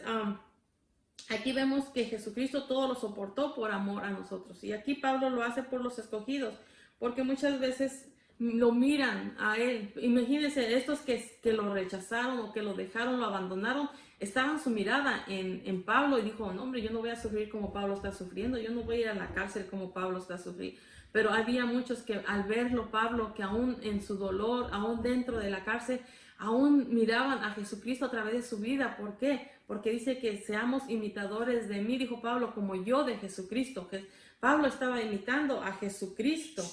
aquí vemos que Jesucristo todo lo soportó por amor a nosotros, y aquí Pablo lo hace por los escogidos, porque muchas veces lo miran a él. Imagínense, estos que lo rechazaron o que lo dejaron, lo abandonaron, estaban su mirada en Pablo, y dijo, no hombre, yo no voy a sufrir como Pablo está sufriendo, yo no voy a ir a la cárcel como Pablo está sufriendo. Pero había muchos que al verlo Pablo, que aún en su dolor, aún dentro de la cárcel, aún miraban a Jesucristo a través de su vida. ¿Por qué? Porque dice que seamos imitadores de mí, dijo Pablo, como yo de Jesucristo. Pablo estaba imitando a Jesucristo.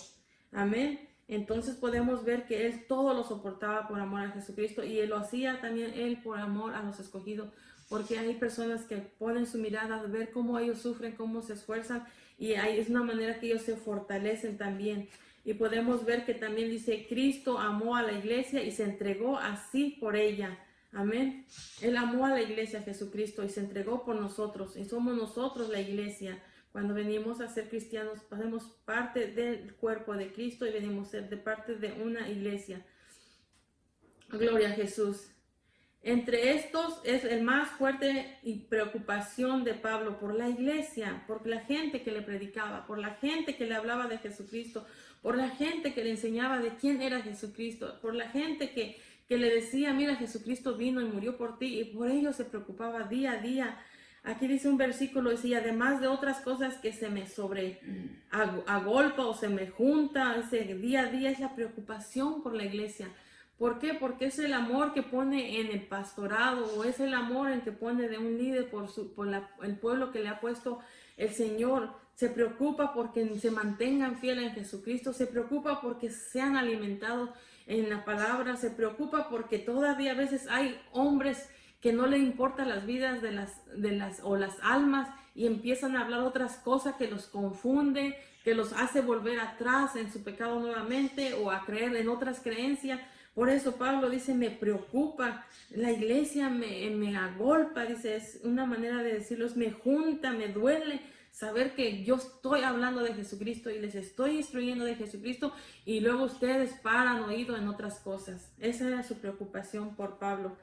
Amén. Entonces podemos ver que él todo lo soportaba por amor a Jesucristo, y él lo hacía también él por amor a los escogidos, porque hay personas que ponen su mirada a ver cómo ellos sufren, cómo se esfuerzan, y ahí es una manera que ellos se fortalecen también. Y podemos ver que también dice, Cristo amó a la iglesia y se entregó así por ella. Amén. Él amó a la iglesia, Jesucristo, y se entregó por nosotros, y somos nosotros la iglesia. Cuando venimos a ser cristianos, hacemos parte del cuerpo de Cristo y venimos a ser de parte de una iglesia. Gloria a Jesús. Entre estos es el más fuerte y preocupación de Pablo por la iglesia, por la gente que le predicaba, por la gente que le hablaba de Jesucristo, por la gente que le enseñaba de quién era Jesucristo, por la gente que le decía, mira, Jesucristo vino y murió por ti, y por ello se preocupaba día a día. Aquí dice un versículo, dice, además de otras cosas que se me agolpa o se me junta, dice, día a día es la preocupación por la iglesia. ¿Por qué? Porque es el amor que pone en el pastorado, o es el amor en que pone de un líder por el pueblo que le ha puesto el Señor. Se preocupa porque se mantengan fieles en Jesucristo, se preocupa porque sean alimentados en la palabra, se preocupa porque todavía a veces hay hombres que no le importan las vidas de las almas, y empiezan a hablar otras cosas que los confunde, que los hace volver atrás en su pecado nuevamente, o a creer en otras creencias. Por eso Pablo dice, me preocupa, la iglesia me agolpa, dice, es una manera de decirlo, me junta, me duele saber que yo estoy hablando de Jesucristo y les estoy instruyendo de Jesucristo, y luego ustedes paran oído en otras cosas. Esa era su preocupación por Pablo.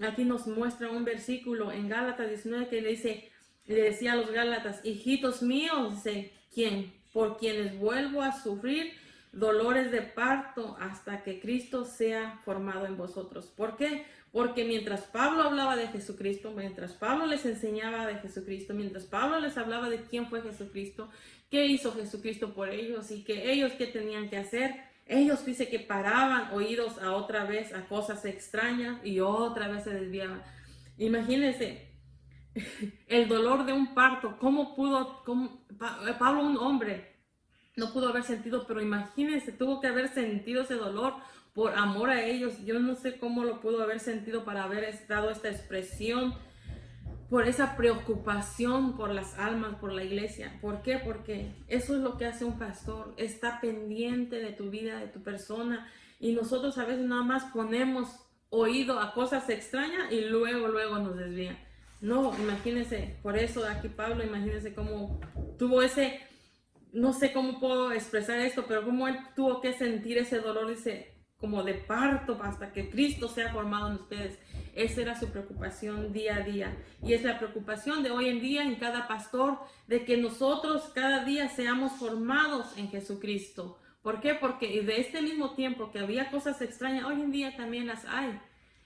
Aquí nos muestra un versículo en Gálatas 19 que le decía a los Gálatas, hijitos míos, dice, por quienes vuelvo a sufrir dolores de parto hasta que Cristo sea formado en vosotros. ¿Por qué? Porque mientras Pablo hablaba de Jesucristo, mientras Pablo les enseñaba de Jesucristo, mientras Pablo les hablaba de quién fue Jesucristo, qué hizo Jesucristo por ellos, y que ellos qué tenían que hacer, ellos dice que paraban oídos a otra vez a cosas extrañas, y otra vez se desviaban. Imagínense el dolor de un parto. ¿Cómo Pablo, un hombre, no pudo haber sentido, pero imagínense, tuvo que haber sentido ese dolor por amor a ellos. Yo no sé cómo lo pudo haber sentido para haber dado esta expresión, por esa preocupación por las almas, por la iglesia. ¿Por qué? Porque eso es lo que hace un pastor, está pendiente de tu vida, de tu persona, y nosotros a veces nada más ponemos oído a cosas extrañas y luego nos desvían. No, imagínense, por eso aquí Pablo, imagínense cómo tuvo ese, no sé cómo puedo expresar esto, pero cómo él tuvo que sentir ese dolor, dice, como de parto hasta que Cristo sea formado en ustedes. Esa era su preocupación día a día. Y es la preocupación de hoy en día en cada pastor, de que nosotros cada día seamos formados en Jesucristo. ¿Por qué? Porque de este mismo tiempo que había cosas extrañas, hoy en día también las hay.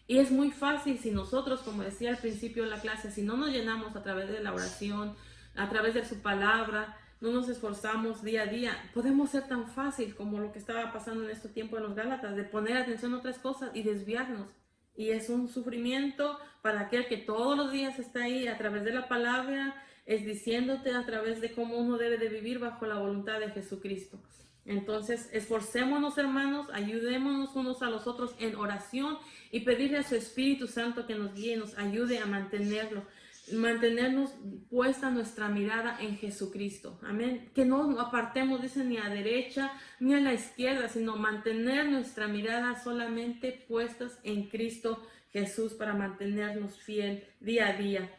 Y es muy fácil si nosotros, como decía al principio de la clase, si no nos llenamos a través de la oración, a través de su palabra, no nos esforzamos día a día, podemos ser tan fácil como lo que estaba pasando en este tiempo en los Gálatas, de poner atención a otras cosas y desviarnos. Y es un sufrimiento para aquel que todos los días está ahí a través de la palabra, es diciéndote a través de cómo uno debe de vivir bajo la voluntad de Jesucristo. Entonces, esforcémonos, hermanos, ayudémonos unos a los otros en oración y pedirle a su Espíritu Santo que nos guíe, nos ayude a mantenernos puesta nuestra mirada en Jesucristo. Amén. Que no apartemos, dice, ni a derecha ni a la izquierda, sino mantener nuestra mirada solamente puestas en Cristo Jesús para mantenernos fiel día a día.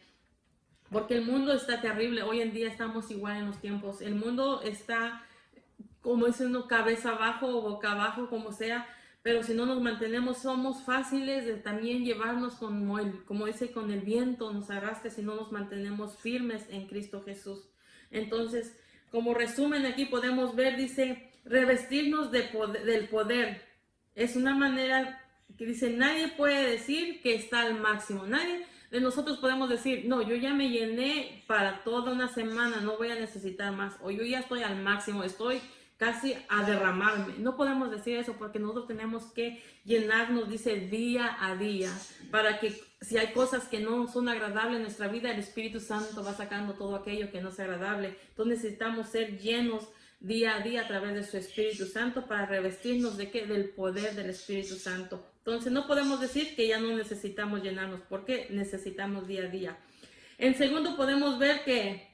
Porque el mundo está terrible. Hoy en día estamos igual en los tiempos. El mundo está, como dice uno, cabeza abajo o boca abajo, como sea. Pero si no nos mantenemos, somos fáciles de también llevarnos como dice, con el viento nos arrastre si no nos mantenemos firmes en Cristo Jesús. Entonces, como resumen aquí podemos ver, dice, revestirnos del poder. Es una manera que dice, nadie puede decir que está al máximo. Nadie de nosotros podemos decir, no, yo ya me llené para toda una semana, no voy a necesitar más. O yo ya estoy al máximo, estoy casi a derramarme. No podemos decir eso porque nosotros tenemos que llenarnos, dice, día a día, para que si hay cosas que no son agradables en nuestra vida, el Espíritu Santo va sacando todo aquello que no es agradable. Entonces necesitamos ser llenos día a día a través de su Espíritu Santo para revestirnos de ¿qué? Del poder del Espíritu Santo. Entonces no podemos decir que ya no necesitamos llenarnos, porque necesitamos día a día. En segundo podemos ver que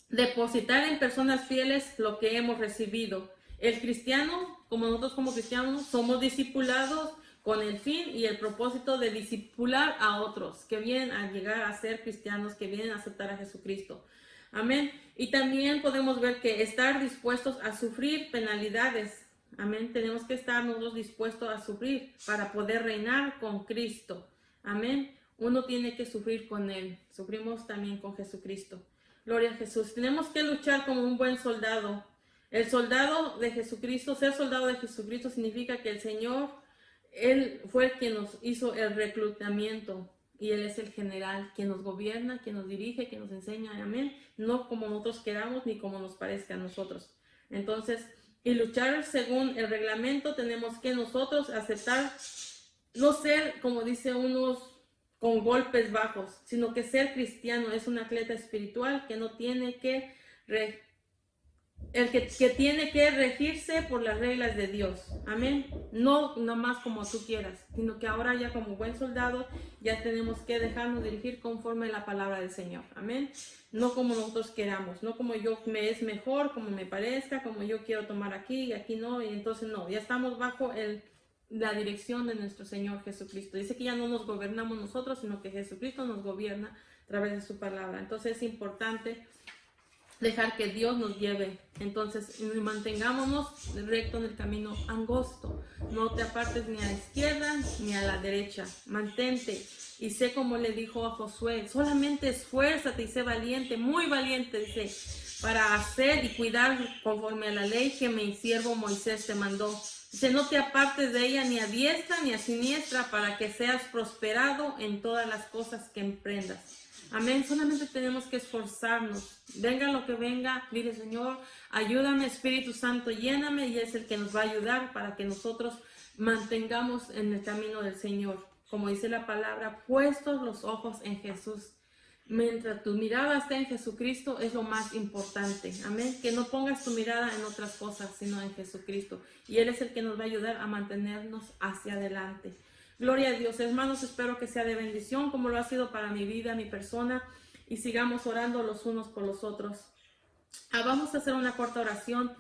depositar en personas fieles lo que hemos recibido. El cristiano, como nosotros como cristianos, somos discipulados con el fin y el propósito de discipular a otros que vienen a llegar a ser cristianos, que vienen a aceptar a Jesucristo. Amén. Y también podemos ver que estar dispuestos a sufrir penalidades. Amén. Tenemos que estar nosotros dispuestos a sufrir para poder reinar con Cristo. Amén. Uno tiene que sufrir con Él. Sufrimos también con Jesucristo. Gloria a Jesús. Tenemos que luchar como un buen soldado. El soldado de Jesucristo, ser soldado de Jesucristo significa que el Señor, Él fue el quien nos hizo el reclutamiento y Él es el general, quien nos gobierna, quien nos dirige, quien nos enseña. Amén. No como nosotros queramos ni como nos parezca a nosotros. Entonces, y luchar según el reglamento, tenemos que nosotros aceptar, no ser, como dice unos, con golpes bajos, sino que ser cristiano es un atleta espiritual que no tiene que, que tiene que regirse por las reglas de Dios. Amén. No nomás como tú quieras, sino que ahora ya como buen soldado ya tenemos que dejarnos dirigir conforme a la palabra del Señor. Amén. No como nosotros queramos, no como yo me es mejor, como me parezca, como yo quiero tomar aquí y aquí no, y entonces no, ya estamos bajo la dirección de nuestro Señor Jesucristo. Dice que ya no nos gobernamos nosotros, sino que Jesucristo nos gobierna a través de su palabra. Entonces es importante dejar que Dios nos lleve. Entonces mantengámonos recto en el camino angosto. No te apartes ni a la izquierda ni a la derecha. Mantente y sé como le dijo a Josué, solamente esfuérzate y sé valiente, muy valiente, dice, para hacer y cuidar conforme a la ley que mi siervo Moisés te mandó. Dice, no te apartes de ella ni a diestra ni a siniestra para que seas prosperado en todas las cosas que emprendas. Amén. Solamente tenemos que esforzarnos. Venga lo que venga, dile, Señor, ayúdame, Espíritu Santo, lléname, y es el que nos va a ayudar para que nosotros mantengamos en el camino del Señor. Como dice la palabra, puestos los ojos en Jesús. mientras tu mirada esté en Jesucristo, es lo más importante. Amén. Que no pongas tu mirada en otras cosas, sino en Jesucristo. Y Él es el que nos va a ayudar a mantenernos hacia adelante. Gloria a Dios. Hermanos, espero que sea de bendición, como lo ha sido para mi vida, mi persona. Y sigamos orando los unos por los otros. Vamos a hacer una corta oración.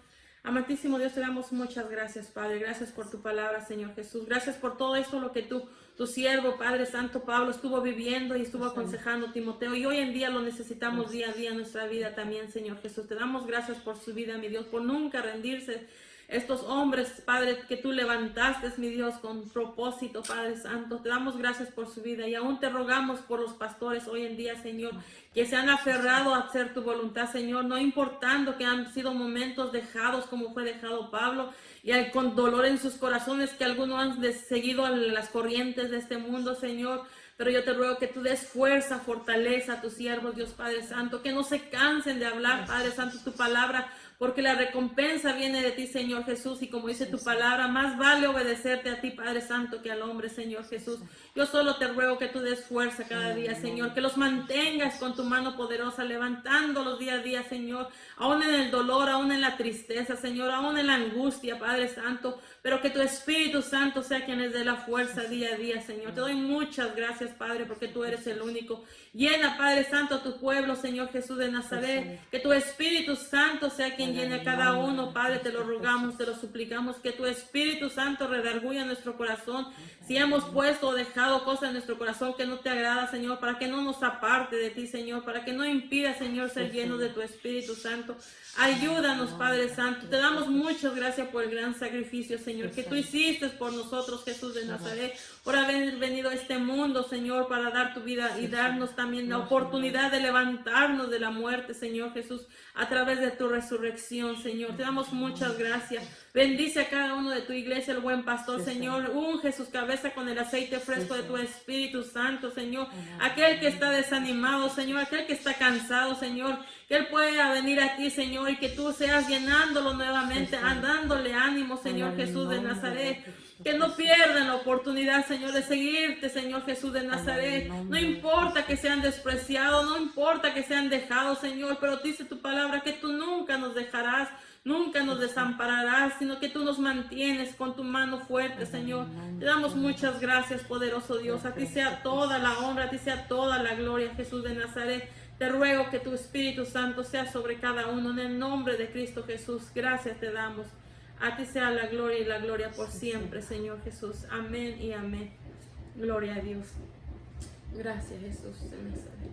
Amantísimo Dios, te damos muchas gracias, Padre. Gracias por tu palabra, Señor Jesús. Gracias por todo esto, lo que tu siervo, Padre Santo Pablo, estuvo viviendo y estuvo aconsejando a Timoteo. Y hoy en día lo necesitamos día a día en nuestra vida también, Señor Jesús. Te damos gracias por su vida, mi Dios, por nunca rendirse. Estos hombres, Padre, que tú levantaste, mi Dios, con propósito, Padre Santo. Te damos gracias por su vida y aún te rogamos por los pastores hoy en día, Señor, que se han aferrado a hacer tu voluntad, Señor, no importando que han sido momentos dejados como fue dejado Pablo y con dolor en sus corazones que algunos han seguido las corrientes de este mundo, Señor. Pero yo te ruego que tú des fuerza, fortaleza a tus siervos, Dios Padre Santo, que no se cansen de hablar, Padre Santo, tu palabra, porque la recompensa viene de ti, Señor Jesús, y como dice tu palabra, más vale obedecerte a ti, Padre Santo, que al hombre, Señor Jesús. Yo solo te ruego que tú des fuerza cada día, Señor, que los mantengas con tu mano poderosa, levantándolos día a día, Señor, aún en el dolor, aún en la tristeza, Señor, aún en la angustia, Padre Santo, pero que tu Espíritu Santo sea quien les dé la fuerza día a día, Señor. Te doy muchas gracias, Padre, porque tú eres el único. Llena, Padre Santo, a tu pueblo, Señor Jesús de Nazaret, que tu Espíritu Santo sea quien llene a cada uno, Padre, te lo rogamos, te lo suplicamos, que tu Espíritu Santo redarguya nuestro corazón, si hemos puesto o dejado cosas en nuestro corazón que no te agrada, Señor, para que no nos aparte de ti, Señor, para que no impida, Señor, ser llenos de tu Espíritu Santo. Ayúdanos, Padre Santo. Te damos muchas gracias por el gran sacrificio, Señor, que tú hiciste por nosotros, Jesús de Nazaret, por haber venido a este mundo, Señor, para dar tu vida y darnos también la oportunidad de levantarnos de la muerte, Señor Jesús, a través de tu resurrección, Señor. Te damos muchas gracias. Bendice a cada uno de tu iglesia, el buen pastor, Señor. Unge sus cabezas con el aceite fresco de tu Espíritu Santo, Señor. Aquel que está desanimado, Señor, aquel que está cansado, Señor, que él pueda venir a ti, Señor, y que tú seas llenándolo nuevamente, dándole ánimo, Señor Jesús de Nazaret. Que no pierdan la oportunidad, Señor, de seguirte, Señor Jesús de Nazaret. No importa que sean despreciados, no importa que sean dejados, Señor, pero dice tu palabra que tú nunca nos dejarás, nunca nos desampararás, sino que tú nos mantienes con tu mano fuerte, Señor. Te damos muchas gracias, poderoso Dios. A ti sea toda la honra, a ti sea toda la gloria, Jesús de Nazaret. Te ruego que tu Espíritu Santo sea sobre cada uno, en el nombre de Cristo Jesús. Gracias te damos. A ti sea la gloria y la gloria por siempre, Señor Jesús. Amén y amén. Gloria a Dios. Gracias, Jesús de Nazaret.